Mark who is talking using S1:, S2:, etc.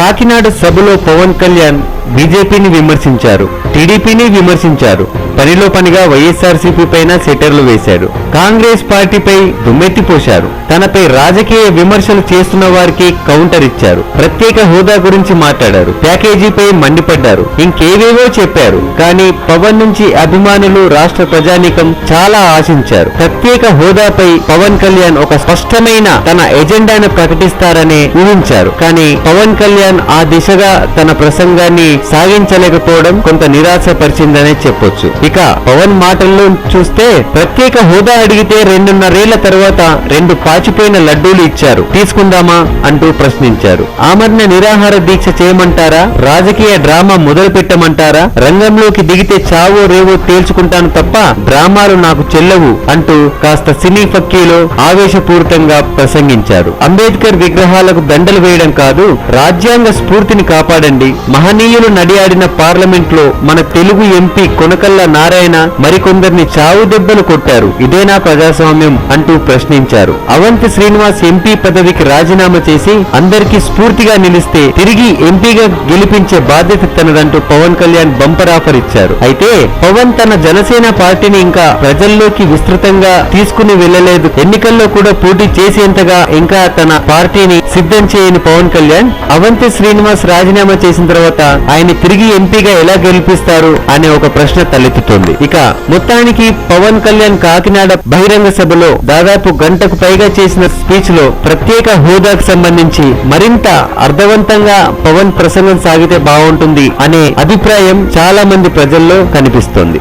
S1: కాకినాడ సభలో పవన్ కళ్యాణ్ బీజేపీని విమర్శించారు, టీడీపీని విమర్శించారు. పనిలో పనిగా వైఎస్ఆర్సీపీ పైన సెటర్లు వేశారు. కాంగ్రెస్ పార్టీపై దుమ్మెత్తిపోశారు. తనపై రాజకీయ విమర్శలు చేస్తున్న వారికి కౌంటర్ ఇచ్చారు. ప్రత్యేక హోదా గురించి మాట్లాడారు. ప్యాకేజీపై మండిపడ్డారు. ఇంకేవేవో చెప్పారు. కానీ పవన్ నుంచి అభిమానులు, రాష్ట్ర ప్రజానీకం చాలా ఆశించారు. ప్రత్యేక హోదాపై పవన్ కళ్యాణ్ ఒక స్పష్టమైన తన ఎజెండాను ప్రకటిస్తారని ఊహించారు. కానీ పవన్ కళ్యాణ్ ఆ దిశగా తన ప్రసంగాన్ని సాగించలేకపోవడం కొంత నిరాశపరిచిందనే చెప్పొచ్చు. ఇక పవన్ మాటల్లో చూస్తే ప్రత్యేక హోదా అడిగితే 2.5 తర్వాత 2 పాచిపోయిన లడ్డూలు ఇచ్చారు, తీసుకుందామా అంటూ ప్రశ్నించారు. ఆమరణ నిరాహార దీక్ష చేయమంటారా? రాజకీయ డ్రామా మొదలు పెట్టమంటారా? రంగంలోకి దిగితే చావో రేవో తేల్చుకుంటాను తప్ప డ్రామాలు నాకు చెల్లవు అంటూ కాస్త సినీ ఫక్కీలో ఆవేశపూరితంగా ప్రసంగించారు. అంబేద్కర్ విగ్రహాలకు దండలు వేయడం కాదు, రాజ్యాంగ స్ఫూర్తిని కాపాడండి. మహనీయులు నడియాడిన పార్లమెంట్ లో మన తెలుగు ఎంపీ కొనకల్ల నారాయణ మరికొందరిని చావు దెబ్బలు కొట్టారు. ఇదేనా ప్రజాస్వామ్యం అంటూ ప్రశ్నించారు. అవంతి శ్రీనివాస్ ఎంపీ పదవికి రాజీనామా చేసి అందరికీ స్ఫూర్తిగా నిలిస్తే తిరిగి ఎంపీగా గెలిపించే బాధ్యత తనదంటూ పవన్ కళ్యాణ్ బంపర్ ఆఫర్ ఇచ్చారు. అయితే పవన్ తన జనసేన పార్టీని ఇంకా ప్రజల్లోకి విస్తృతంగా తీసుకుని వెళ్లలేదు. ఎన్నికల్లో కూడా పోటీ చేసేంతగా ఇంకా తన పార్టీని సిద్ధం చేయని పవన్ కళ్యాణ్ అవంతి శ్రీనివాస్ రాజీనామా చేసిన తర్వాత ఆయన తిరిగి ఎంపీగా ఎలా గెలిపిస్తారు అనే ఒక ప్రశ్న తలెత్తుతోంది. ఇక మొత్తానికి పవన్ కళ్యాణ్ కాకినాడ బహిరంగ సభలో దాదాపు గంటకు పైగా చేసిన స్పీచ్ లో ప్రత్యేక హోదాకు సంబంధించి మరింత అర్థవంతంగా పవన్ ప్రసంగం సాగితే బాగుంటుంది అనే అభిప్రాయం చాలా మంది ప్రజల్లో కనిపిస్తోంది.